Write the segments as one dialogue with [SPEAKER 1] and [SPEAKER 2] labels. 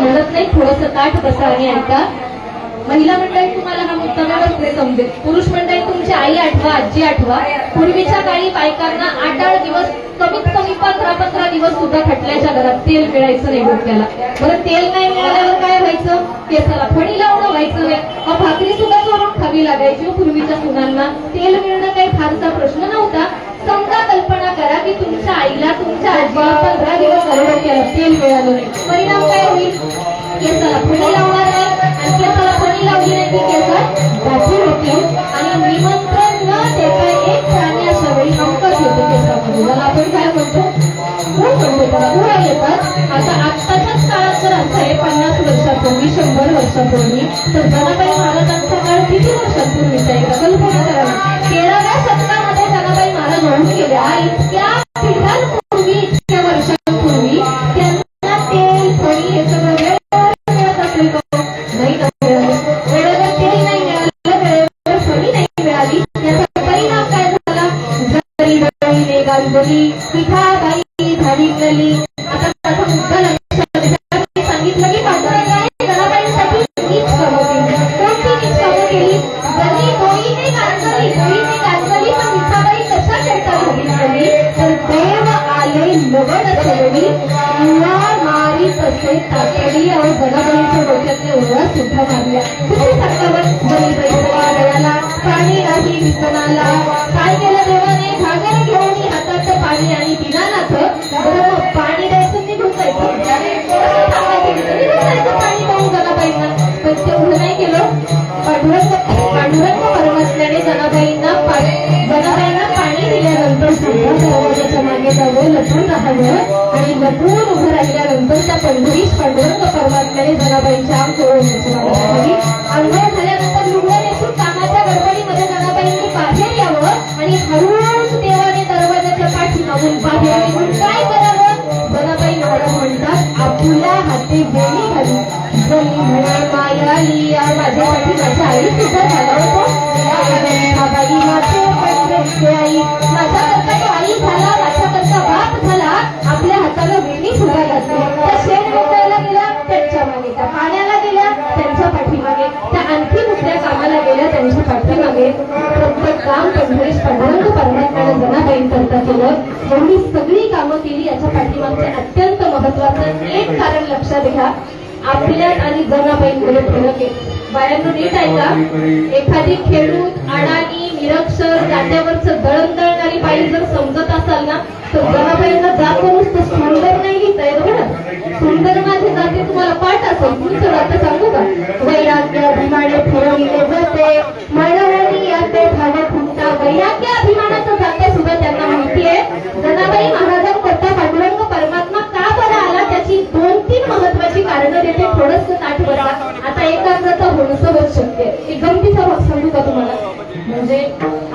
[SPEAKER 1] म्हणत नाही, थोडस ताठ बसा आणि ऐका. महिला मंडळी तुम्हाला हा मुद्दा व्यवस्थित समजेल. पुरुष मंडळी तुमची आई आठवा, आजी आठवा. पूर्वीच्या काळी बायकांना 8-8 दिवस, कमीत कमी 15-15 दिवस सुद्धा खटल्याच्या घरात तेल मिळायचं नाही डोक्याला. बरं, तेल नाही मिळाल्यावर काय व्हायचं? केसाला फणी लावणं व्हायचं नाही. मग भाकरी सुद्धा चोरून खावी लागायची पूर्वीच्या सुनांना. तेल मिळणं काही फारसा प्रश्न नव्हता. समजा कल्पना करा की तुमच्या आईला, तुमच्या आजीला 15 दिवस डोक्याला तेल मिळालं नाही. परिणाम काय होईल? केसाला फणी लावणार नाही, आणि केसाला फणी लावली नाही की केसात गाठी होतील. आणि निमंत्रण न देता एक प्राणी अशा वेळी अंकच येतो केसामध्ये, ज्याला आपण काय म्हणतो? उडा येतात. आता आत्ताच्याच काळात जर असं आहे 50 वर्षापूर्वी, 100 वर्षापूर्वी, तर जनाबाई महाराजांचा काळ किती वर्षांपूर्वीचा आहे? कल्पना करा. 13व्या शतकामध्ये जनाबाई महाराज होऊन गेल्या. इतक्या पिढ्यांपूर्वी, इतक्या वर्षांपूर्वी त्यांना तेल, फणी हे सगळं वेळेवर मिळत असेल का? नाही मिळालं. वेळेवर तेल नाही मिळालं, वेळेवर फणी नाही मिळाली. याचा परिणाम काय झाला? जरी बळीने गांजली, पिठाबाई झाडीतली. आता त्याचा मुद्दा लक्षात सांगितलं की जनाबाईंसाठी नीच कामं केली. कोणती नीच कामं केली? जरी गोळीने गांजली, पण मिठाबाई कशा करता झाडीतली? तर देव आले लवड चढली, मारी तसे तातडी. आणि जनाबाईंच्या डोक्यातले ओळा सुद्धा मारल्या. किती सरकावर बळीबाईच्या डोळ्याला पाणी नाही विकणाला. काय केलं देवाने? घागर घेऊन हातात पाणी आणि दिनानाथ. बरं, पाणी द्यायचं निघून जायचं, पाणी पाहून जनाबाईंना. पण तेवढं नाही केलं. पांडुरंग परमात्म्याने जनाबाईंना पाणी दिल्यानंतर सुद्धा दरवाजाच्या मागे जावं, लपून राहावं. आणि लपून उभं राहिल्यानंतर त्या पंढरीश पांडुरंग परमात्म्याने जनाबाईंच्या आंघोळ झाल्यानंतर लुगडं नेसून कामाच्या गडबडीमध्ये जनाबाईंनी बाहेर यावं. आणि हळूहळूच देवाने दरवाजाच्या पाठी मागून बाहेर निघून काय करावं? जनाबाई महाराज म्हणतात, आपुल्या हाती बेणी घाली, जली म्हणे मायाली. माझ्यासाठी माझ्या आई सुद्धा झाला होतो. बाई माझे पंढरीचे आई, माझ्याकरता तो आई झाला, माझ्याकरता बाप झाला. आपल्या हाताला वेणी सुद्धा घातली. त्या शेण मोकायला गेल्या, त्यांच्या मागे. त्या पाण्याला गेल्या, त्यांच्या पाठीमागे. त्या आणखी दुसऱ्या कामाला गेल्या, त्यांच्या पाठीमागे. प्रत्येक काम पंढरीश पांडुरंग परमात्म्याने जनाबाईंकरता केलं. एवढी सगळी कामं केली. याच्या पाठीमागचे अत्यंत महत्वाचं एक कारण लक्षात घ्या. आपल्यात आणि जनाबाईंमध्ये फरक आहे. बायांनो नीट ऐका. एखादी खेडूत, अडाणी, निरक्षर, जात्यावरचं दळण दळणारी बाई जर समजत असाल ना, तर जनाबाईंना जात नुसतं सुंदर नाही लिहिता येत. बघा, सुंदर माझे जाते तुम्हाला पाठ असेल. पुढचं जातं सांगू का? वैराग्य अभिमाने फिरविले जाते, मळवणी याते भाव खुंटा. वैराग्य अभिमानाचं जाते सुद्धा त्यांना माहिती आहे. जनाबाई महाराजांकरता पांडुरंग परमात्मा का बरं आला, त्याची 2-3 महत्वाची कारणं देते. थोडंसं ताठ बसा. आता एकाग्रता होणं सहज शक्य आहे. एक गमतीचा भाग सांगू का तुम्हाला? म्हणजे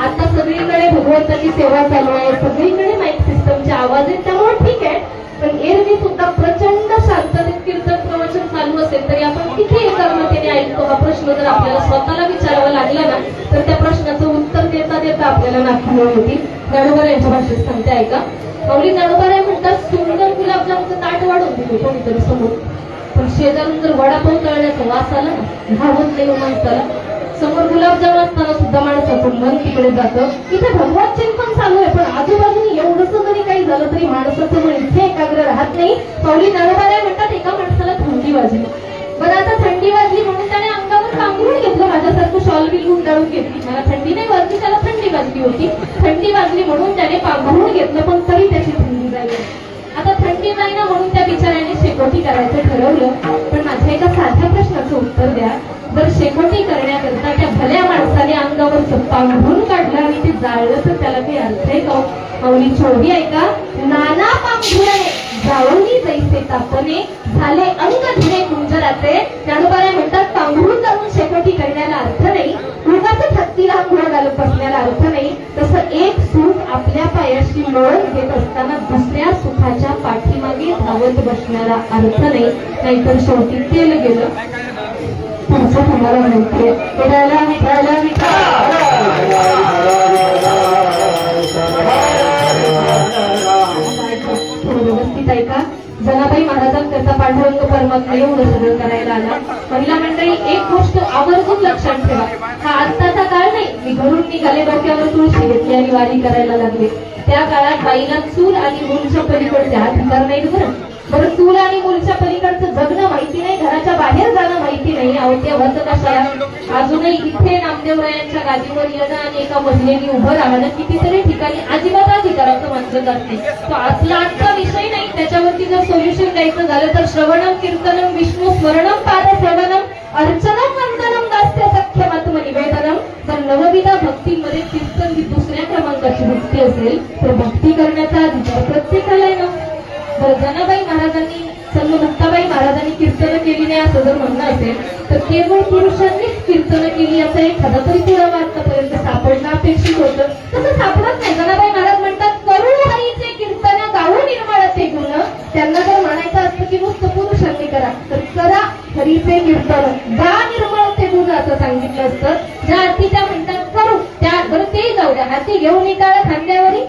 [SPEAKER 1] आता सगळीकडे भगवंताची सेवा चालू आहे, सगळीकडे माईक सिस्टमचे आवाज आहेत, त्यामुळे ठीक आहे. पण एरवी सुद्धा प्रचंड शांततेत कीर्तन प्रवचन चालू असेल तरी आपण किती एकाग्रतेने ऐकतो? हा प्रश्न जर आपल्याला स्वतःला विचारावा लागला ना, तर त्या प्रश्नाचं उत्तर देता देता आपल्याला नाकी होती. ज्ञानोबा यांच्या भाषेत सांगते ऐका. माऊली ज्ञानोबा म्हणतात, सुंदर गुलाबजामचं ताट वाढून दिले कोणीतरी समोर, पण शेजारून जर वडापाव तळण्याचा वास आला ना, धावत नाही माणसाला. समोर गुलाबजाम असताना सुद्धा माणसाचं मन तिकडे जातं. इथे भगवत चिंतन चालू आहे, पण आजूबाजूने एवढंच जरी काही झालं तरी माणसाचं मन इथे एकाग्र राहत नाही. माऊली ज्ञानोबा म्हणतात, एका माणसाला थंडी वाजली. बरं, आता थंडी वाजली म्हणून त्याने अंगावर पांघरून घेतलं, माझ्यासारखं शॉल बिल गुंडाळून घेतली. मला थंडी नाही वाजली, त्याला थंडी वाजली होती. थंडी वाजली म्हणून त्याने पांघरून घेतलं, पण तरी त्याची थंडी जाईल. आता थंडी जाईना म्हणून त्या बिचाऱ्याने शेकोटी करायचं ठरवलं. पण माझ्या एका साध्या प्रश्नाचं उत्तर द्या. जर शेकोटी करण्याकरता त्या भल्या माणसाने अंगावरचं पांघरून काढलं आणि ते जाळलं, तर त्याला काही अर्थ आहे का? माऊली छोडी ऐका. नाना पांघरुणे जाळूनी जैसे तापणे, झाले अंग धुणे कुंजराचे. ज्ञानोबा म्हणतात, पांघरून जाऊन शेकोटी करण्याला अर्थ नाही, उगाच हत्तीला अंघोळ घालून बसण्याला अर्थ नाही. तसं एक सुख आपल्या पायाशी लोळत घेत असताना दुसऱ्या सुखाच्या पाठीमागे धावत बसण्याला अर्थ नाही. नाहीतर शेवटी तेल गेलं. पुढचं तुम्हाला माहितीये. व्यवस्थित ऐका. जनाबाई महाराजांकरता पांडुरंग परमात्मा एवढं सगळं करायला आला. महिला मंडळी, एक गोष्ट आवर्जून लक्षात ठेवा, हा आत्ताचा काळ नाही. मी घरून निघाले, डोक्यावर तुळशी घेतली आणि वारी करायला लागले. त्या काळात बाईला चूल आणि मूलच्या पलीकडचे अधिकार नाही बरं. बरं, चूल आणि मूलच्या पलीकडचं जगणं माहिती नाही, घराच्या बाहेर जाणं माहिती नाही. अहो ते होतं कशाला? अजूनही इथे नामदेवरायांच्या गादीवर येणं आणि एका महिलेने उभं राहणं कितीतरी ठिकाणी अजिबात अधिकाराचं मानलं जात नाही. तो आपला आजचा विषय नाही. त्याच्यावरती जर सोल्युशन द्यायचं झालं तर श्रवणम कीर्तनम विष्णू स्मरणम पाद सेवनम अर्चनम वंदनम दास्य सख्यमात्म निवेदनम. तर नवविधा भक्तीमध्ये कीर्तन ही दुसऱ्या क्रमांकाची भक्ती असेल तर भक्ती करण्याचा अधिकार प्रत्येकाला आहे ना. तर जनाबाई महाराजांनी, सर्व मुक्ताबाई महाराजांनी कीर्तन केली नाही असं जर म्हणणं असेल तर केवळ पुरुषांनीच कीर्तन केली असं एखादा तरी पुरावा आतापर्यंत सापडणं अपेक्षित होतं. तसं सापडत नाही. जनाबाई महाराज म्हणतात, करू हरीचे कीर्तन गाऊ निर्मळते गुण. त्यांना जर म्हणायचं असतं की नुसतं पुरुषांनी करा तर करा हरीचे कीर्तन, गा निर्मळते गुण असं सांगितलं असतं. ज्या अर्थी त्या म्हणतात करू, त्या बरं ते जाऊ द्या, हाती घेऊन निकाळ खांद्यावरी,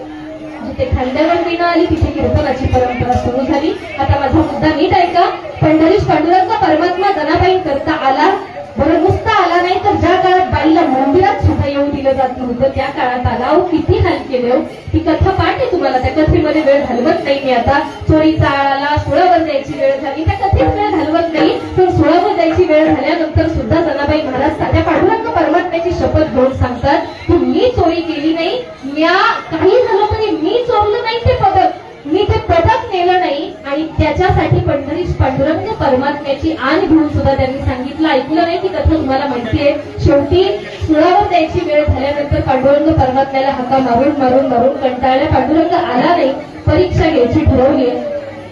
[SPEAKER 1] जिथे खांद्यावर विणा आली तिथे कीर्तनाची परंपरा सुरू झाली. आता माझा मुद्दा नीट ऐका. पंढरीश पांडुरंग परमात्मा जनाबाई करता आला. बरं, नुसता आला नाही तर ज्या काळात बाईला मंदिरात सुद्धा येऊन दिलं जात नव्हतं त्या काळात आला. अहो किती हाल केले हो. ती कथा पाठ आहे तुम्हाला, त्या कथेमध्ये वेळ घालवत नाही मी आता. चोरीचा आळाला सोळावर द्यायची वेळ झाली, त्या कथेत वेळ घालवत नाही. पण सोळावर द्यायची वेळ झाल्यानंतर सुद्धा जनाबाई महाराज साध्या पांडुरंग परमात्म्याची शपथ घेऊन सांगतात की मी चोरी केली नाही, म्या काही झालं तरी मी चोरलं नाही ते पदक, मी ते पदक नेलं नाही. आणि त्याच्यासाठी पंढरीश पांडुरंग परमात्म्याची आण घेऊन सुद्धा त्यांनी सांगितलं. ऐकलं नाही ती कथा तुम्हाला माहिती आहे. शेवटी सुळावर द्यायची वेळ झाल्यानंतर पांडुरंग परमात्म्याला हाका मारून मारून मारून कंटाळल्या. पांडुरंग आला नाही. परीक्षा घ्यायची ठरवली.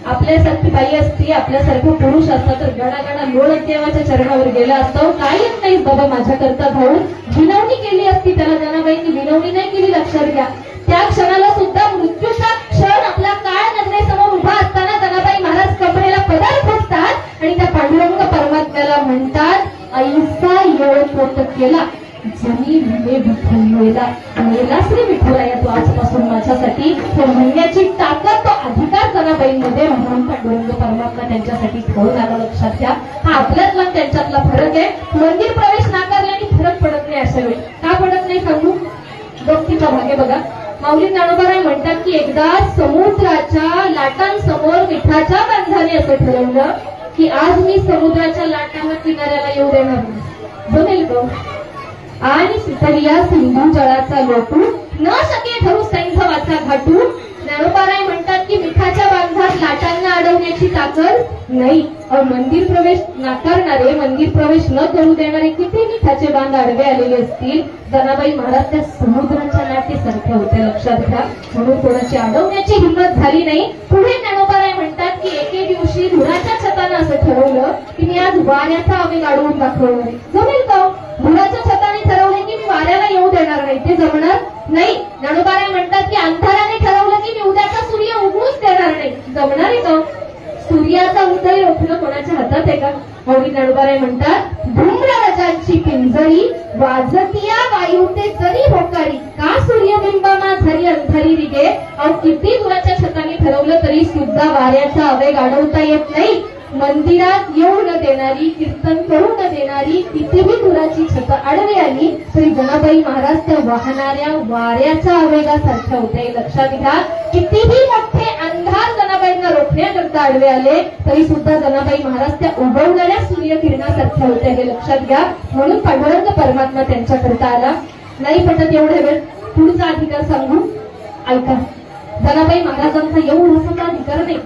[SPEAKER 1] आपल्यासारखी बाई असती, आपल्यासारखं पुरुष असता तर गडागडा लोळत देवाच्या चरणावर गेला असतो. काय येत नाही बाबा माझ्याकरता भाऊ, विनवणी केली असती. त्याला जनाबाईंनी विनवणी नाही केली, लक्षात घ्या. त्या क्षणाला सुद्धा मृत्यूचा क्षण आपला काळ नजरेसमोर उभा असताना जनाबाई महाराज कमरेला पदार खोचतात आणि त्या पांडुरंग परमात्म्याला म्हणतात, ऐसा योग पोत केला जनी मे विठ्ठलला मेला श्री विठ्ठलाया तो आजपासून माझ्यासाठी. तो म्हणण्याची ताकद, तो अधिकार जनाबाईंमध्ये म्हणून पांडुरंग परमात्मा त्यांच्यासाठी ठेवून आला. लक्षात घ्या. हा आपल्यातला त्यांच्यातला फरक आहे. मंदिर प्रवेश नाकारल्याने फरक पडत नाही. अशा वेळी का पडत नाही सांगू? गमतीचा भाग आहे बघा. माऊली ज्ञानोबाराय म्हणतात की एकदा समुद्राच्या लाटांसमोर मिठाच्या बांधाने असं ठरवलं की आज मी समुद्राच्या लाटांना किनाऱ्याला येऊ देणार नाही. जमेल का? आणि सुतरिया सिंधू जळाचा लोटू न शके ठरू सैंधवाचा घाटू. ज्ञानोबाराय म्हणतात की मिठाच्या बांधात लाटांना अडवण्याची ताकद नाही. मंदिर प्रवेश नाकारणारे, मंदिर प्रवेश न करू देणारे किती मिठाचे बांध आडवे आलेले असतील. जनाबाई महाराज त्या समुद्राच्या लाटेसारख्या होत्या. लक्षात घ्या. म्हणून कोणाची अडवण्याची हिंमत झाली नाही. पुढे ज्ञानोबाराय म्हणतात की एके दिवशी धुराच्या छतानं असं ठरवलं की मी आज वाऱ्याचा आवेग अडवून दाखवणार आहे. जमेल का? धुराच्या छताने ठरवले की मी वाऱ्याला येऊ देणार नाही, ते जमणार नाही. ज्ञानोबाराय म्हणतात की अंधाराने ठरवलं की मी उद्याचा सूर्य उगवूच देणार नाही. जमणार आहे का? सूर्याचा उदय रोखणं कोणाच्या हातात आहे का? माऊली ज्ञानोबाराय म्हणतात, धूम्रराजांची पिंजरी वाजतिया वायुते तरी होकारी का सूर्यबिंबामा झाली अंधारी रिगे. अहो किती दुराच्या छताने ठरवलं तरी सुद्धा वाऱ्याचा आवेग अडवता येत नाही. मंदिरात येऊ न देणारी, कीर्तन करू न देणारी कितीही दुराची छत आडवी आली तरी जनाबाई महाराज त्या वाहणाऱ्या वाऱ्याच्या आवेगासारख्या होत्या. लक्षात घ्या. कितीही मोठे अंधार जनाबाईंना रोखण्याकरता आडवे आले तरी सुद्धा जनाबाई महाराज त्या उगवणाऱ्या सूर्यकिरणासारख्या होत्या. हे लक्षात घ्या. म्हणून पांडुरंग परमात्मा त्यांच्याकरता आला. नाही पटत एवढ्या वेळ पुढचा अधिकार सांगू, ऐका. जनाबाई महाराजांचा एवढा सगळा अधिकार नाही.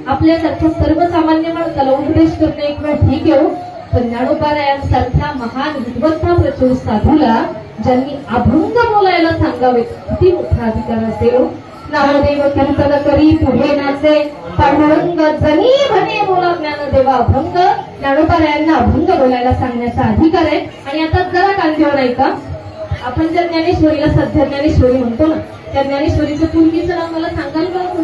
[SPEAKER 1] आपल्यासारख्या सर्वसामान्य माणसाला उपदेश करणे एक वेळ ठीक आहे, पण ज्ञानोबारायांसारख्या महान विद्वत्ता प्रचूर साधूला ज्यांनी अभंग बोलायला सांगावे किती मोठा अधिकार असेल. नामदेव कीर्तन करी पुढे नाचे पांडुरंग जनी म्हणे बोला ज्ञानदेवा अभंग. ज्ञानोबारायांना अभंग बोलायला सांगण्याचा अधिकार आहे. आणि आता जरा कान घेऊन ऐका. आपण ज्या ज्ञानेश्वरीला सध्या ज्ञानेश्वरी म्हणतो ना, त्या ज्ञानेश्वरीचं पूर्वीचं नाव मला सांगाल का?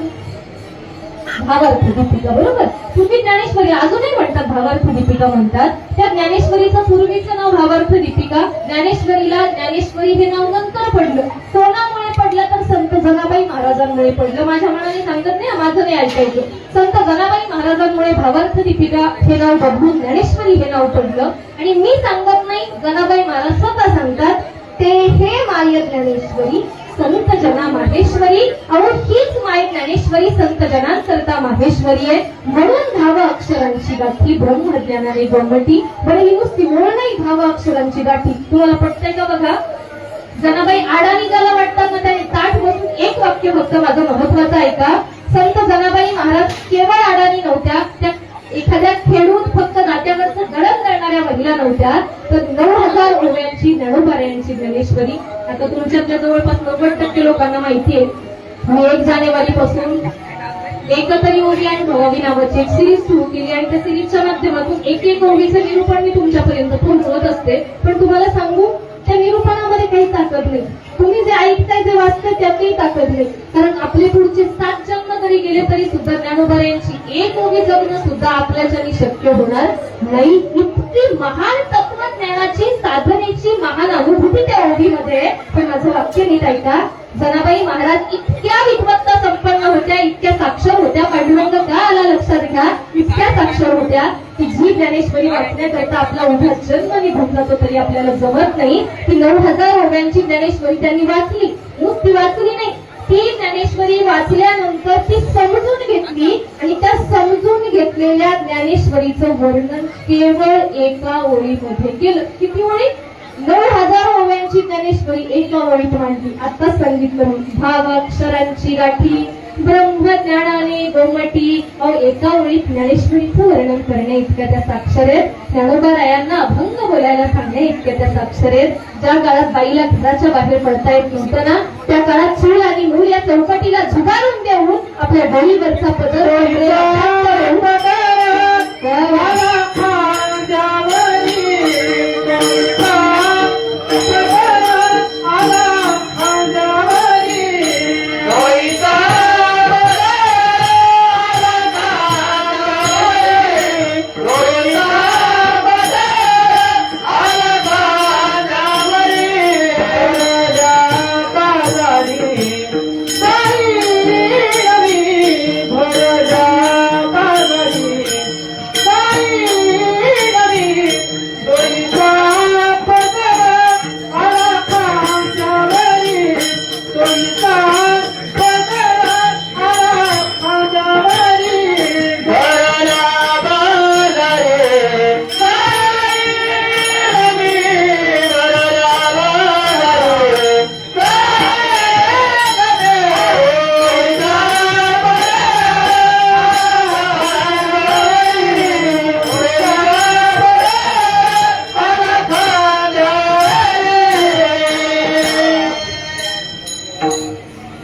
[SPEAKER 1] भावार्थ दीपिका, बरोबर. पूर्वी ज्ञानेश्वरी, अजूनही म्हणतात भावार्थ दीपिका म्हणतात. त्या ज्ञानेश्वरीचं पूर्वीचं नाव भावार्थ दीपिका. ज्ञानेश्वरीला ज्ञानेश्वरी हे नाव नंतर पडलं. कोणामुळे पडलं तर संत जनाबाई महाराजांमुळे पडलं. माझ्या मनाने सांगत नाही, माझं नाही ऐकायचं. संत जनाबाई महाराजांमुळे भावार्थ दीपिका हे नाव बदलून ज्ञानेश्वरी हे नाव पडलं. आणि मी सांगत नाही, जनाबाई महाराज स्वतः सांगतात, ते हे माय ज्ञानेश्वरी संत जना माहेश्वरी. अहो हीच माय ज्ञानेश्वरी संत जनांकरता माहेश्वरी आहे. म्हणून भाव अक्षरांची गाठी ब्रह्मज्ञानाने गोमटी. बरं ही नुसती ओळ नाही, भाव अक्षरांची गाठी. तुम्हाला पटतंय का बघा. जनाबाई आडाणी ज्याला वाटतात ना, त्याने ताठ बसून एक वाक्य फक्त माझं महत्वाचं ऐका. संत जनाबाई महाराज केवळ आडाणी नव्हत्या, त्या एखाद्या खेळून फक्त नाट्यावरचं गडद करणाऱ्या महिला नव्हत्या, तर 9,000 ओव्यांची ज्ञानोबाऱ्यांची ज्ञानेश्वरी. आता तुमच्यातल्या जवळपास 90% लोकांना माहिती आहे. मी 1 जानेवारी पासून एकतरी ओवी आणि भवावी नावाची एक सिरीज सुरू केली आणि त्या सिरीजच्या माध्यमातून एक ओवीचं निरूपण मी तुमच्यापर्यंत पोहोचवत असते. पण तुम्हाला सांगू, त्या निरूपणामध्ये काही ताकद नाही. तुम्ही जे ऐकताय, जे वाचताय, त्यातही ताकद नाही. कारण आपले पुढचे 7 जन्म जरी गेले तरी सुद्धा ज्ञानोबाऱ्यांची एक ओवी जगणं सुद्धा आपल्याच्यानी शक्य होणार नाही. इतकी महान तत्वज्ञानाची, साधनेची महान अनुभूती त्या ओवीमध्ये. पण माझं वाक्य नीट ऐका. जनाबाई महाराज इतक्या विद्वत्ता संपन्न होत्या, इतक्या साक्षर होत्या. पांडुरंग का आला लक्षात घ्या. इतक्या साक्षर होत्या की जी ज्ञानेश्वरी वाचण्याकरता आपला उभा जन्म निघून जातो तरी आपल्याला जमत नाही. ती 9,000 ओव्यांची ज्ञानेश्वरी त्यांनी वाचली. नुसती वाचली नाही, ती ज्ञानेश्वरी वाचल्यानंतर ती समजून घेतली आणि त्या समजून घेतलेल्या ज्ञानेश्वरीचं वर्णन केवळ एका ओळीमध्ये केलं. किती ओळी? 9,000 ओव्यांची ज्ञानेश्वरी एका ओळीत मांडली. आता सांगितलं मी, भावाक्षरांची गाठी ब्रह्मज्ञानाने गोमटी. एका ओळीत ज्ञानेश्वरीचं वर्णन करण्या इतक्या त्या साक्षर आहेत. ज्ञानोबारायांना अभंग बोलायला सांगण्या इतक्या त्या साक्षर आहेत. ज्या काळात बाईला घराच्या बाहेर पडता येत नव्हतं ना, त्या काळात चूल आणि मूल या चौकटीला झुगारून देऊन आपल्या डोळीवरचा पदर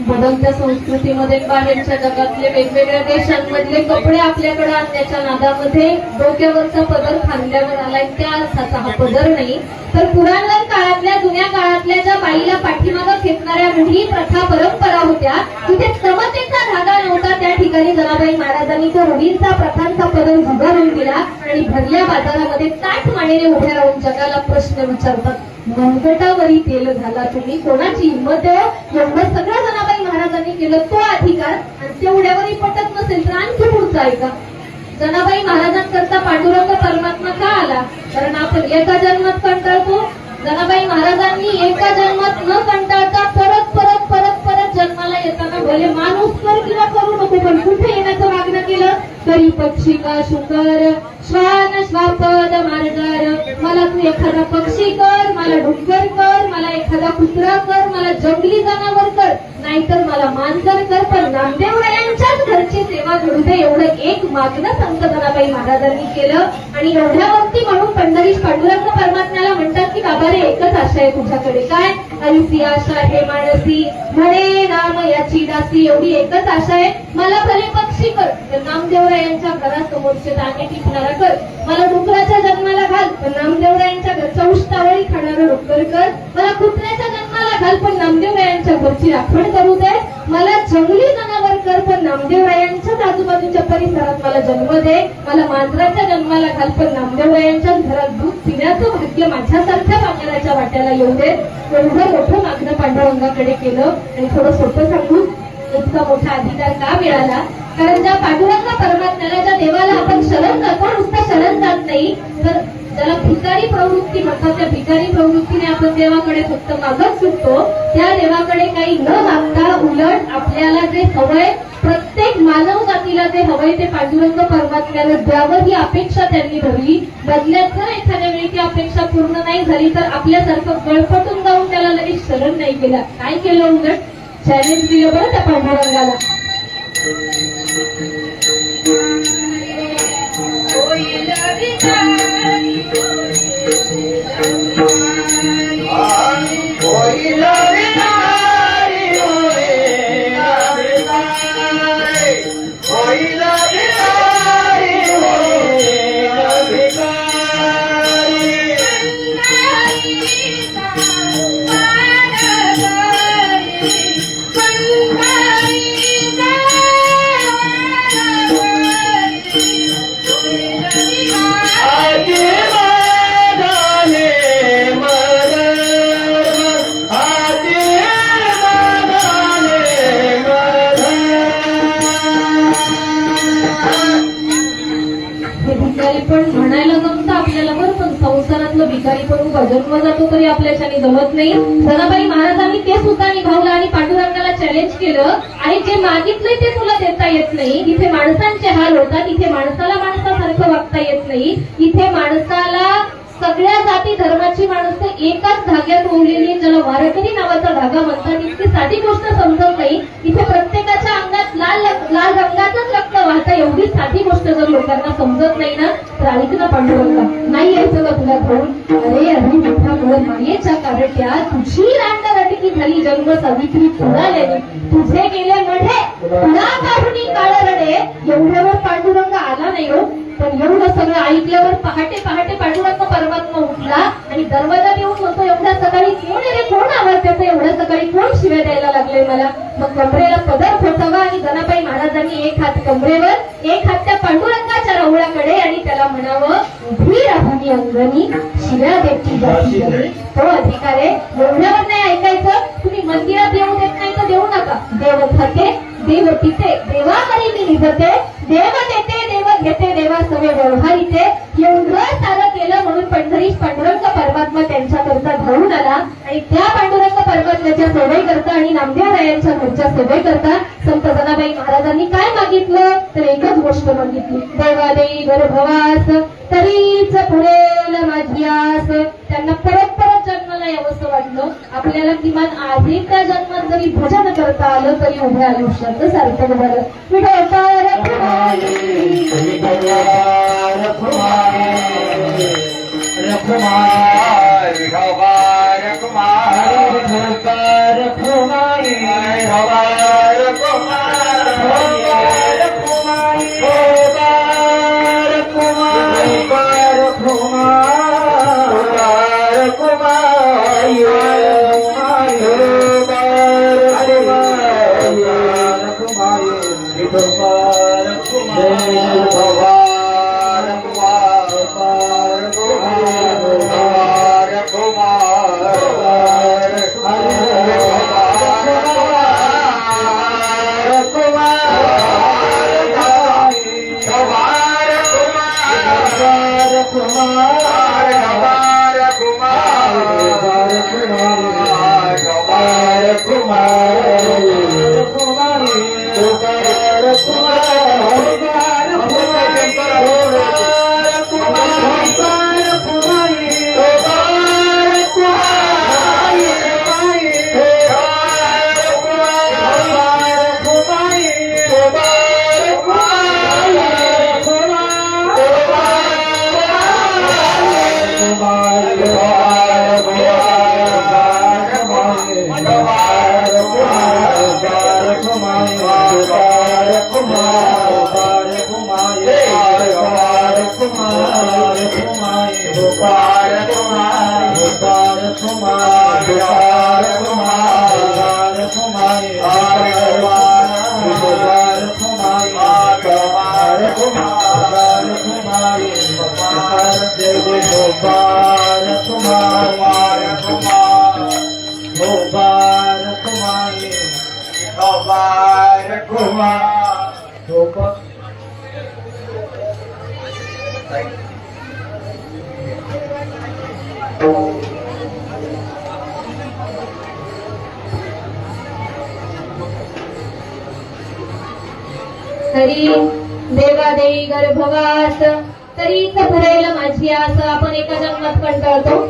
[SPEAKER 1] बदलत्या संस्कृतीमध्ये बाहेरच्या जगातले वेगवेगळ्या देशांमधले कपडे आपल्याकडे आणण्याच्या नादामध्ये डोक्यावरचा पदर खांद्यावर आलाय. त्या अर्थाचा हा पदर नाही, तर पुराणकाळ काळातल्या, जुन्या काळातल्या ज्या बाईला पाठीमागं खेचणाऱ्या रूढी, प्रथा, परंपरा होत्या, तिथे समतेचा धागा नव्हता. त्या ठिकाणी जनाबाई महाराजांनी तो रूढींचा, प्रथांचा पदर झुगारून दिला आणि भरल्या बाजारामध्ये ताठ मानेने उभ्या राहून जगाला प्रश्न विचारतात, मनगटावरी तेल घाला तुम्ही, कोणाची हिंमत आहे? एवढं सगळं जनाबाई महाराजांनी केलं. तो अधिकार आणि तेवढ्यावरही पटत नसेल तर आणखी पुढचा ऐका. जनाबाई महाराजांकरता पांडुरंग परमात्मा का आला? कारण आपण एका जन्मात कंटाळतो. जनाबाई महाराजांनी एका जन्मात न कंटाळता परत परत परत परत जन्माला येताना भले माणूस कर किंवा करू नको, पण कुठे येण्याचं वागणं केलं? तरी पक्षी का शुकर, श्वान श्वापद मार्गार. मला तू एखादा पक्षी कर, मला डुक्कर कर, मला एखादा कुत्रा कर, मला जंगली जनावर कर, नाहीतर मला मांजर कर, पण नामदेवरायांच्याच घरची सेवा घडू दे. एवढं एक मागणं संत जनाबाई महाराजांनी केलं. आणि एवढ्यावरती म्हणून पंढरीश पांडुरंग परमात्म्याला म्हणतात की बाबा रे, एकच आशा आहे तुझ्याकडे. काय? ऐसी आशा हे मानसी, म्हणे नाम याची दासी. एवढी एकच आशा आहे, मला भले पक्षी कर, तर नामदेवरायांच्या घरासमोरचे दाणे टिपणारा कर. मला डुकराच्या जन्माला घाल, पण नामदेवरायांच्या घरच्या उष्टावळी खाणारं डुक्कर कर. मला कुत्र्याच्या जन्माला घाल, पण नामदेवरायांच्या घरची राखण करू दे. मला जंगली जनावर कर, पण नामदेवरायांच्याच आजूबाजूच्या परिसरात मला जन्म दे. मला मांजराच्या जन्माला घाल, पण नामदेवरायांच्याच घरात दूध पिण्याचं भाग्य माझ्यासारख्या मांजराच्या वाट्याला येऊ दे. एवढं मोठं मागणं पांडुरंगाकडे केलं. आणि थोडं सोपं सांगू, इतका मोठा अधिकार का मिळाला? कारण ज्या पांडुरंग परमात्म्याला, ज्या देवाला आपण शरण जातो, नुसतं शरण जात नाही, तर ज्याला भिकारी प्रवृत्ती म्हणतात, त्या भिकारी प्रवृत्तीने आपण देवाकडे फक्त मागत सुटतो. त्या देवाकडे काही न मागता उलट आपल्याला जे हवंय, प्रत्येक मानव जातीला जे हवंय ते पांडुरंग परमात्म्याला द्यावं ही अपेक्षा त्यांनी धरली. बदल्यात जर एखाद्या वेळी ती अपेक्षा पूर्ण नाही झाली तर आपल्यासारखं गळफटून जाऊन त्याला लगेच शरण नाही केला. काय केलं? उलट चॅलेंज दिलं बरं त्या पांडुरंगाला. पण म्हणायला जमतं आपल्याला बरं, पण संसारातलं भिकारी पण जन्म जातो तरी आपल्याच्याने जमत नाही. जनाबाई महाराजांनी ते सुद्धा निभावलं आणि पांडुरंगाला चॅलेंज केलं, आणि जे मागितलंय ते तुला देता येत नाही. इथे माणसांचे हाल होतात, इथे माणसाला माणसासारखं वागता येत नाही. इथे माणसाला सगळ्या जाती धर्माची माणसं एकाच धाग्यात ओढलेली, ज्याला वारकरी नावाचा धागा म्हणतात. इतकी साधी गोष्ट समजत नाही. इथे प्रत्येकाच्या अंगात लाल लाल रंगाचंच रक्त वाहतं, एवढी साधी गोष्ट जर लोकांना समजत नाही ना, तर ऐक ना पांडुरंगा, नाही यायचं का तुला धरून? अरे अरे मोठा मुळ मायेच्या कारट्या, तुझी रांडारटकी झाली जन्म सावित्री तुळाल्याने, तुझे गेले मढे तुला काढून काळ रडे. एवढ्यावर पांडुरंग आला नाही हो, पण एवढं सगळं ऐकल्यावर पहाटे पहाटे पांडुरंग परमात्मा उठला आणि दरवाजात येऊन म्हणतो, एवढ्या सकाळी कोण रे, कोण आवाज देतो? एवढ्या सकाळी कोण शिव्या द्यायला लागले मला? मग कमरेला पदर फोटावा आणि जनाबाई महाराजांनी एक हात कमरेवर, एक हात त्या पांडुरंगाच्या राहुळाकडे, आणि त्याला म्हणावं, उभी राहुनी अंगणी शिव्या देती जाती. तो अधिकार आहे. एवढ्यावर नाही ऐकायचं. तुम्ही मंदिरात येऊ देत नाही तर देऊ नका. देव खाते, देव पिते, देवा हरी मी निभते, देव देते, देव घेते, देवा सवे व्यवहार इथे. एवढं सारं केलं म्हणून पंढरीश पांडुरंग परमात्मा त्यांच्याकरता धावून आला. आणि त्या पांडुरंग परमात्म्याच्या सेवेकरता आणि नामदेवरायांच्या घरच्या सेवेकरता संत जनाबाई महाराजांनी काय मागितलं? तर एकच गोष्ट मागितली, देवा देई गर्भवास तरीच पुरेल माझी आस. त्यांना परत परत जन्माला यावंसं वाटलं. आपल्याला किमान आधीच्या जन्मात जरी भजन करता आलं तरी उभ्या आयुष्याचं सार्थक झालं. विठोबा रखुमाई, विठोबा रखुमाई, रखुमाई, विठोबा रखुमाई, विठोबा रखुमाई, विठोबा Kumar,
[SPEAKER 2] झोपा झोप
[SPEAKER 1] तरी देवा देई गर्भवास तरीच पुरेल माझी आस. आपण एका जन्मात कंटाळतो.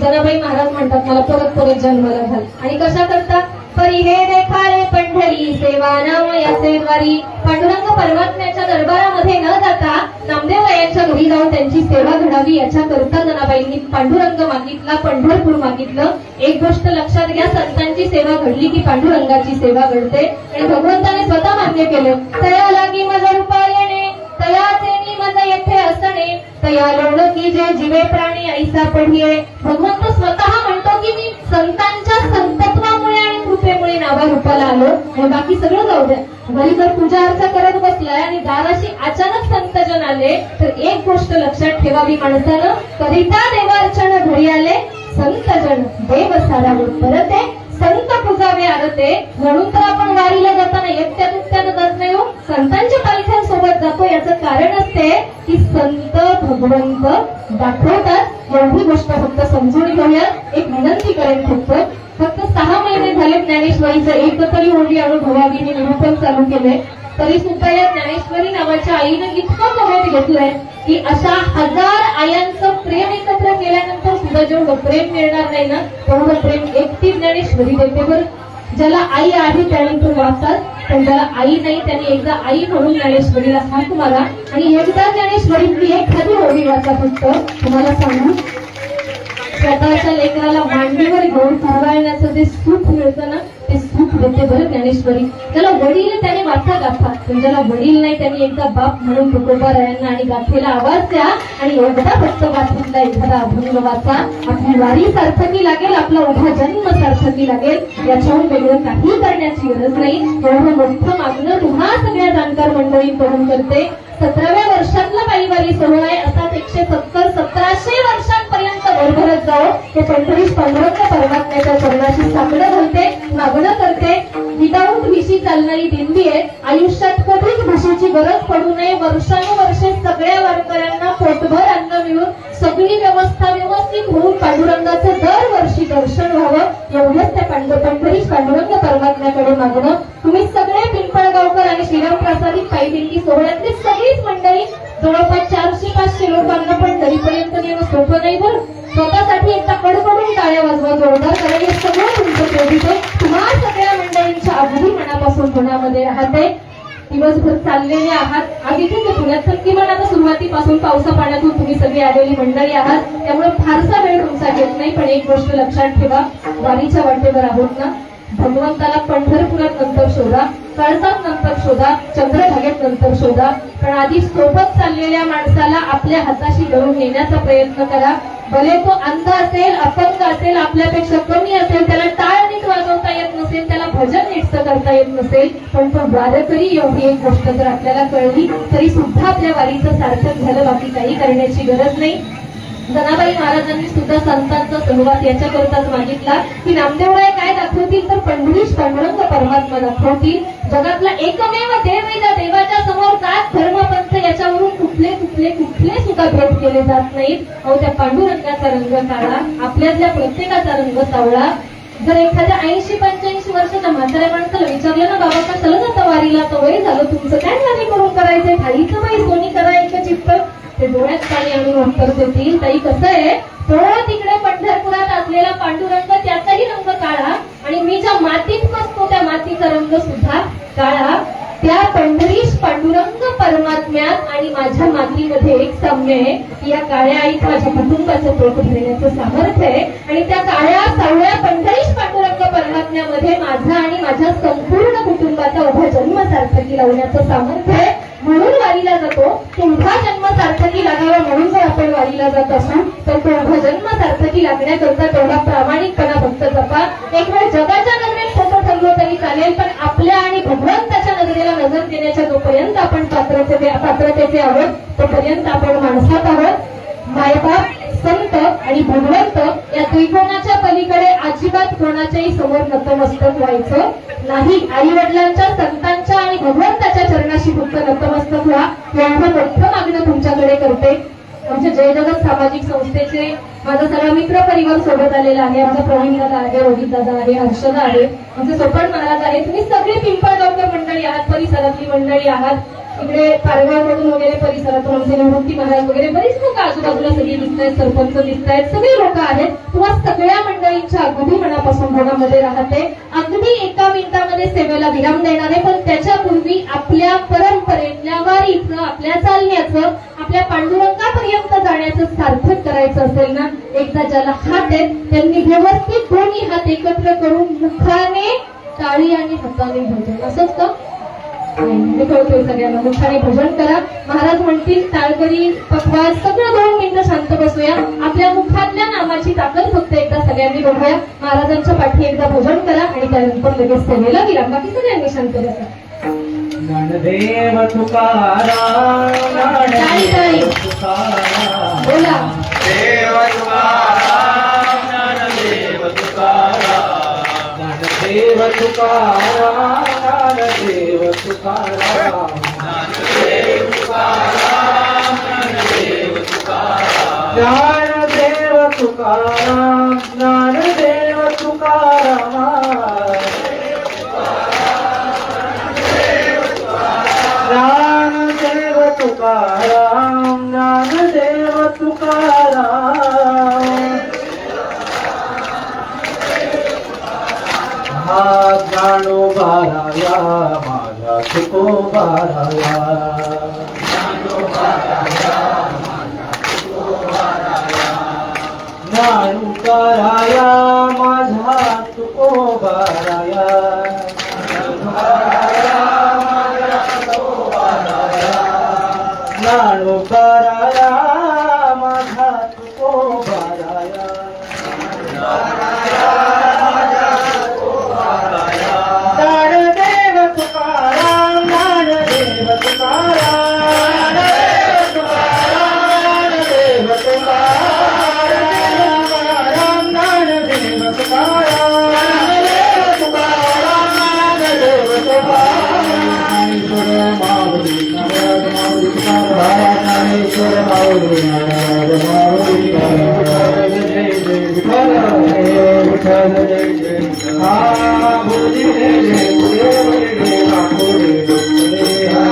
[SPEAKER 1] जनाबाई महाराज म्हणतात मला परत परत जन्माला घाल. आणि कशा करता परी हे देखारे पंढरी सेवा नाम याचे द्वारी. पांडुरंग परमात्म्याच्या दरबारामध्ये न जाता नामदेवरायांच्या घरी जाऊन त्यांची सेवा घडावी याच्या करता जनाबाईंनी पांडुरंग मागितला, पंढरपूर मागितलं. एक गोष्ट लक्षात घ्या, संतांची सेवा घडली की पांडुरंगाची सेवा घडते. आणि भगवंताने स्वतः मान्य केलं, तया लागी माझा रूपा येणे तयाचे मज येथे असणे तया लोण की जे जीवे प्राणी ऐसा पढिये. भगवंत स्वतः म्हणतो की मी संतांच्या संतत्वामुळे आणि कृपेमुळे नावा रूपाला आलो आणि बाकी सगळं जाऊ द्या. घरी जर पूजा अर्चा करत बसलाय आणि दाराशी अचानक संतजन आले तर एक गोष्ट लक्षात ठेवावी माणसानं, करिता देवार्चन घरी आले संतजन देव सारावर परते संत पूजावे आरते. म्हणून तर आपण वारीला जाताना एकट्या दुसऱ्यानं जात नाही हो, संतांच्या पालख्यांसोबत जातो. याचं कारण असते की संत भगवंत दाखवतात. एवढी गोष्ट फक्त समजून घेऊया. एक विनंती करेन फक्त 6 महिने झाले ज्ञानेश्वरीचं एक तरी ओळी अनुभवावी निरूपण चालू केले, तरी सुद्धा या ज्ञानेश्वरी नावाच्या आईनं इतकं कमेंट घेतलंय की अशा 1000 आयांचं प्रेम एकत्र केल्यानंतर सुद्धा जेवढं प्रेम मिळणार नाही ना तेवढं प्रेम एकटी ज्ञानेश्वरी देते. बरं, ज्याला आई आहे त्याने तो वाचतात, पण ज्याला आई नाही त्याने एकदा आई म्हणून ज्ञानेश्वरीला हाक मारा आणि एकदा ज्ञानेश्वरीतली एखादी ओळी वाचा. फक्त तुम्हाला सांगू, स्वतःच्या लेकराला मांडीवर घेऊन पुरवाळण्याचं जे सुख मिळतं ना ते सुख देते बरं ज्ञानेश्वरी. ज्याला वडील त्याने वाचा गाथा, पण ज्याला वडील नाही त्यांनी एकदा बाप म्हणून तुकोबारायांना आणि गाथेला आवाज द्या आणि एकदा फक्त गाथीतला एखादा अभंग वाचा. आपली वारी सार्थकी लागेल, आपला उभा जन्म सार्थकी लागेल. याच्याहून वेगळं काही करण्याची गरज नाही. एवढं मोठं मागणं तुम्हा सगळ्या जाणकार मंडळींकडून करते. 17व्या वर्षातला पायीवारी सोहळा आहे. असाच 170-1700 वर्षांपर्यंत भरभरत जाओ ते पंढरीश पांडुरंग परमात्म्याच्या चरणाशी साकडं घालते, मागणं करते. विदाऊट विशी चालणारी दिंडी आहे. आयुष्यात कधीच भाषेची गरज पडू नये. वर्षानुवर्षे सगळ्या वारकऱ्यांना पोटभर अन्न मिळून सगळी व्यवस्था व्यवस्थित होऊन पांडुरंगाचं दरवर्षी दर्शन व्हावं एवढंच त्या पंढरीश पांडुरंग परमात्म्याकडे मागणं. तुम्ही सगळे पिंपळगावकर आणि श्रीराम प्रसादित पायी दिंडी सोहळ्यातली सगळीच मंडळी जवळपास 400-500 लोकांना पंढरीपर्यंत नेणं सोपं नाही. बरं, स्वतःसाठी एकदा कडकडून टाळ्या वाजवा जोरदार, कारण हे सगळं तुमचं प्रेरित आहे. तुम्हा सगळ्या मंडळींच्या अगदी मनापासून पुण्यामध्ये राहते. दिवसभर चाललेले आहात. आधी ठीक आहे पुण्यात, तर किमान आता सुरुवातीपासून पावसा पाण्यातून तुम्ही सगळी आलेली मंडळी आहात, त्यामुळे फारसा वेळ तुमचा घेत नाही. पण एक गोष्ट लक्षात ठेवा, वारीच्या वाटेवर आहोत ना, भगवंताला पंढरपुरात नंतर शोधा, कळसात नंतर शोधा, चंद्रभागेत नंतर शोधा, पण आधी सोबत चाललेल्या माणसाला आपल्या हाताशी धरून नेण्याचा प्रयत्न करा. भले तो अंध असेल, अपंग असेल, आपल्यापेक्षा कमी असेल, त्याला टाळ नीट वाजवता येत नसेल, त्याला भजन नीटचं करता येत नसेल, पण तो वारकरी एवढी एक गोष्ट जर आपल्याला कळली तरी सुद्धा आपल्या वारीचं सार्थक झालं. बाकी काही करण्याची गरज नाही. जनाबाई महाराजांनी सुद्धा संतांचा सहवास याच्याकरताच मागितला की नामदेवराय काय दाखवतील, तर पंढरीश पांडुरंग परमात्मा दाखवतील. जगातला एकमेव देव आहे, त्या देवाच्या समोर जात धर्म पंथ याच्यावरून कुठले कुठले कुठले सुद्धा भेद केले जात नाहीत. अहो त्या पांडुरंगाचा रंग काळा, आपल्यातल्या प्रत्येकाचा रंग सावळा. जर एखाद्या 80-85 वर्षाच्या म्हाताऱ्या माणसाला विचारलं ना, बाबा का चला जाता वारीला, तर वय झालं तुमचं, काय वारी करून करायचंय, खालीचं बाई सोनी करा एक चित्त, ते डोळ्यात पाणी आणून उत्तर देतील. ताई कसं आहे, तो तिकडे पंढरपुरात असलेला पांडुरंग त्याचाही रंग काळा आणि मी ज्या मातीत बसतो त्या मातीचा रंग सुद्धा काळा. त्या पंढरीश पांडुरंग परमात्म्यात आणि माझ्या मातीमध्ये एक साम्य आहे की या काळ्या आईत माझ्या कुटुंबाचं पोट भरण्याचं सामर्थ्य आहे आणि त्या काळ्या सावळ्या पंढरीश पांडुरंग परमात्म्यामध्ये माझा आणि माझ्या संपूर्ण कुटुंबाचा उभा जन्म सार्थकी लावण्याचं सामर्थ्य आहे. म्हणून वारीला जातो. तो उभा जन्म सार्थकी लागावा म्हणून जर आपण वारीला जात असू तर तो उभा जन्म सार्थकी लागण्याकरता तेवढा प्रामाणिकपणा फक्त जपा. एक वेळ जगाच्या नजरेत खोटं ठरलो तरी चालेल, पण आपल्या आणि भगवंताच्या नजरेला नजर देण्याच्या जोपर्यंत आपण पात्रतेचे आहोत तोपर्यंत आपण माणसात आहोत. मायबाप, संत आणि भगवंत या त्रिकोणाच्या पलीकडे अजिबात कोणाच्याही समोर नतमस्तक व्हायचं नाही, आई वडिलांच्या, संतांच्या आणि भगवंताच्या चरणाशी फक्त नतमस्तक व्हा एवढं मोठं मागणं तुमच्याकडे करते. आमच्या जय जगत सामाजिक संस्थेचे माझा सगळा मित्र परिवार सोबत आलेला आहे. आमचा प्रवीण दादा आहे, रोहित दादा आहे, हर्षदा आहे, आमचे सोपट महाराज आहे. तुम्ही सगळी पिंपळगावकर मंडळी आहात, परिसरातली मंडळी आहात. इकडे पारगावमधून वगैरे परिसरातून आमचे निवृत्ती महाराज वगैरे बरीच लोक आजूबाजूला सगळी दिसत आहेत, सरपंच दिसत आहेत, सगळी लोक आहेत. तुम्हा सगळ्या मंडळींच्या अगदी मनापासून मनामध्ये राहते. अगदी एका मिनिटामध्ये सेवेला विराम देणार आहे, पण त्याच्यापूर्वी आपल्या परंपरेतल्या वारीचं, आपल्या चालण्याचं, आपल्या पांडुरंगापर्यंत जाण्याचं सार्थक करायचं असेल ना, एकदा ज्याला हात आहेत त्यांनी व्यवस्थित दोन्ही हात एकत्र करून मुखाने टाळी आणि हाताने भजन, असंच का? मी कळतोय सगळ्यांना, मुखाने भजन करा. महाराज म्हणतील टाळकरी पखवाज सगळं 2 मिनिटं शांत बसूया. आपल्या मुखातल्या नामाची ताकद फक्त एकदा सगळ्यांनी बघूया. महाराजांच्या पाठी एकदा भजन करा आणि त्यानंतर लगेच सेवेला विराम. बाकी सगळ्यांनी शांत बसा.
[SPEAKER 2] ज्ञानदेव तुकाराम,
[SPEAKER 1] टाळी टाळी
[SPEAKER 2] तुकाराम,
[SPEAKER 1] बोला.
[SPEAKER 2] देव तुकाराम, ज्ञानदेव तुकाराम, ज्ञानदेव तुकाराम, ज्ञानदेव तुकाराम, ज्ञानदेव तुकाराम, ज्ञानदेव तुकाराम, ज्ञानदेव तुकाराम, ज्ञानदेव तुकाराम, ज्ञानदेव तुकाराम, ज्ञानदेव तुकाराम. हा ज्ञानोबाराया माझा तुकोबाराया, ज्ञानोबाराया माझा तुकोबाराया, ज्ञानोबाराया माझा तुकोबाराया, ज्ञानदेव तुकाराम, ज्ञानदेव तुकाराम, ज्ञानदेव तुकाराम, ज्ञानदेव तुकाराम, ज्ञानदेव तुकाराम, माऊली नारायण माऊली तुकाराम, ज्ञानेश्वर माऊली नारायण माऊली तुकाराम, जय जय विठ्ठल, विठ्ठल जय जय, हा बोली जय जय, बोले बोले जय बोले बोले, हा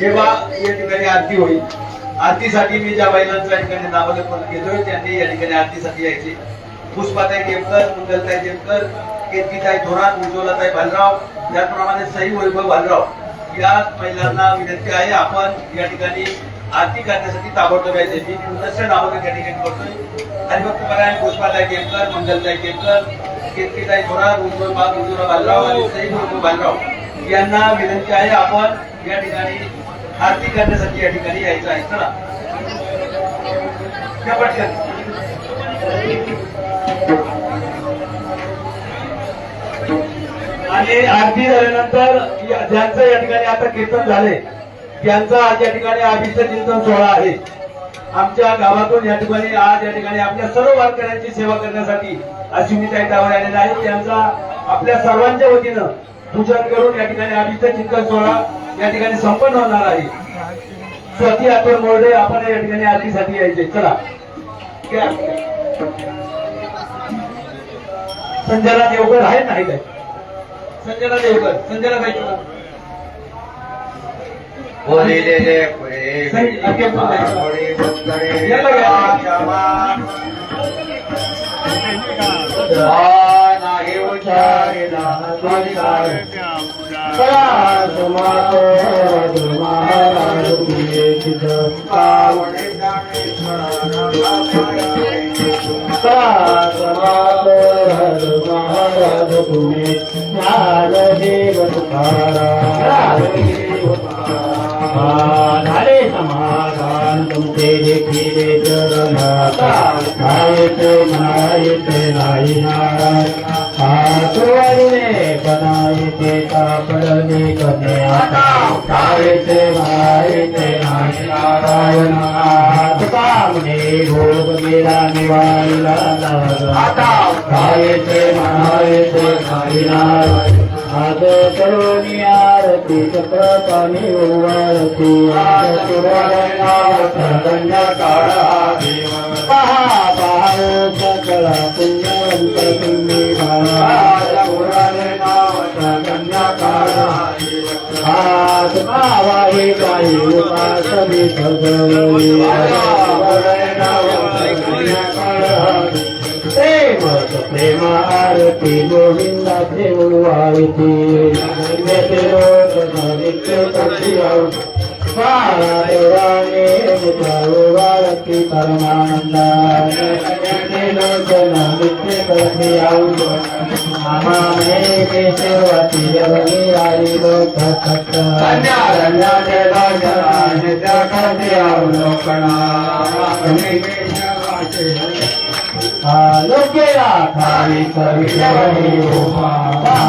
[SPEAKER 3] जेव्हा या ठिकाणी आरती होईल, आरतीसाठी मी ज्या बैलांच्या ठिकाणी नामलेखन घेतोय त्यांनी या ठिकाणी आरतीसाठी यायचे. पुष्पाताई केमकर, मंगलताई केमकर, केतकीताई थोरात, उज्ज्वलाताई भालराव, त्याचप्रमाणे सई वैभव भालराव या महिलांना विनंती आहे आपण या ठिकाणी आरती करण्यासाठी ताबडतोब यायचे. मी पुनश्च नामलेखन या ठिकाणी करतोय. हरिभक्त परायण पुष्पाताई केमकर, मंगलताई केमकर, केतकीताई थोरात, उज्ज्वला भालराव आणि सई वैभव भालराव यांना विनंती आहे आपण या ठिकाणी आरती करण्यासाठी या ठिकाणी यायचं आहे. चला या पटकन. आणि आरती झाल्यानंतर ज्यांचं या ठिकाणी आता कीर्तन झाले त्यांचा आज या ठिकाणी अभिषेक चिंतन सोहळा आहे. आमच्या गावातून या ठिकाणी आज या ठिकाणी आपल्या सर्व वारकऱ्यांची सेवा करण्यासाठी अश्विनीताई टावर आलेल्या आहेत. त्यांचा आपल्या सर्वांच्या वतीनं पूजन करून या ठिकाणी अभिषेक चिंतन सोहळा या ठिकाणी संपन्न होणार आहे. स्वाती आठवण मोरडे आपण या ठिकाणी आरतीसाठी यायचे. चला संजना देवकर आहेत नाही काय? संजना देवकर, संजना बाई चला.
[SPEAKER 2] नाही उच्चारिला महाराज तुझे चित महाराज तुम्ही ज्ञानदेव तुकाराम, झाले समाधान तुमचे देखील चरणाता, नायते नायते नाही नारायण, आतुवारीने बनायते तापडले कन्या, नायते नायते नाही नारायण, तुका म्हणे भोग मेला निवाळला
[SPEAKER 3] आता
[SPEAKER 2] खायचे म्हणायचे खाईनार आज करुणी आरती चक्रपाणी ओवाळती पहा पहा सकळा पुण्यवंत तुम्ही हात पावाही काही उपासनी सगळी प्रेमच प्रेम आरती गोविंदाचे उवाळती नित्य कशी देवाने उवाळती परमानंदाने नित्य कशी आमाने केशवती जगनी आई लोक लोकेला खाली करी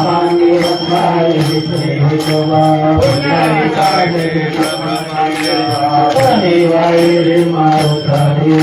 [SPEAKER 2] मांगी रत्नाई विषय वाई मारुतारी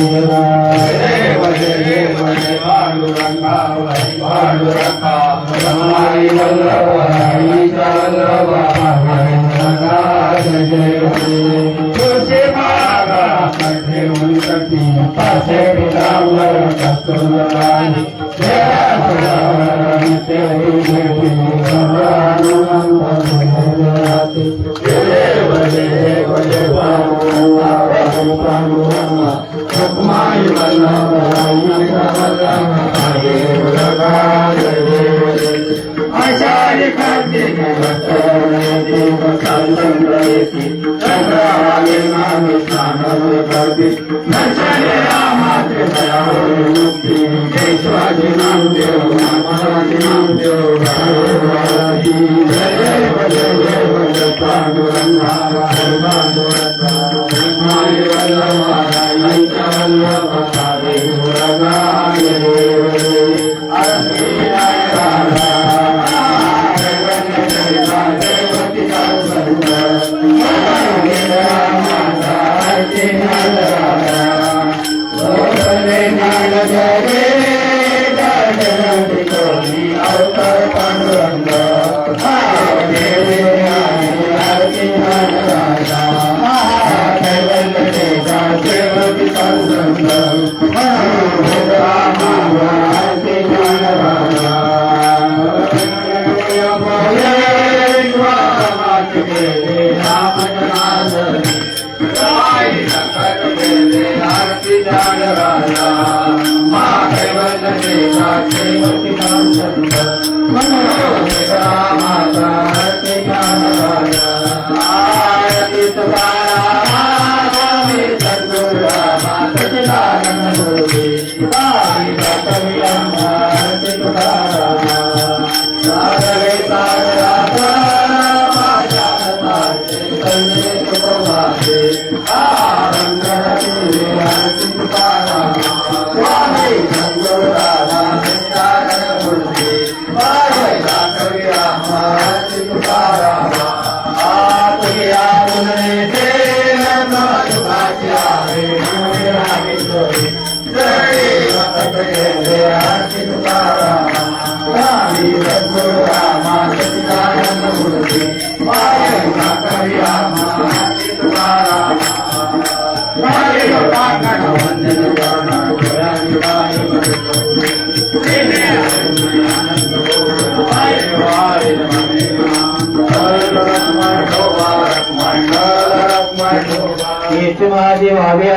[SPEAKER 2] माझे भाव्या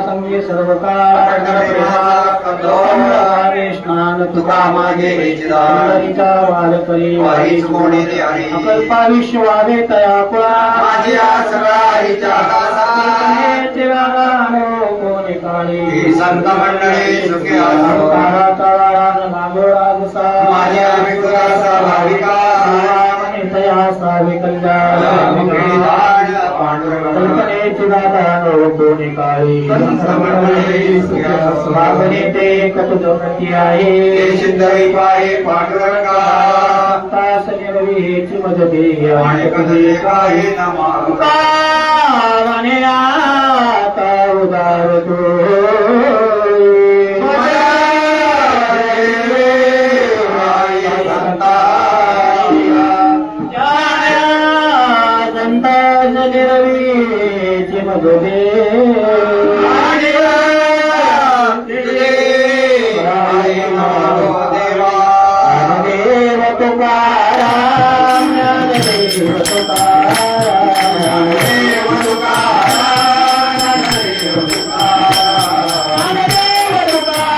[SPEAKER 2] संगे सर्वकार स्नान तुका माझे वार करी अकल्पा विश्वावे तया कोणी काळी
[SPEAKER 3] संत मंडळी सुखी माझ्या मित्राचा भाविका
[SPEAKER 2] तया सावी कल्याण कल्पनेची दादा कोणी काळी मागणी ते कट जोडती आहे
[SPEAKER 3] सिद्धई पाये पांडुरंगा
[SPEAKER 2] तास रवीची मदती
[SPEAKER 3] आणि कधी काही न मागू
[SPEAKER 2] कामने आता उदार तो रवीची मदती
[SPEAKER 3] आणि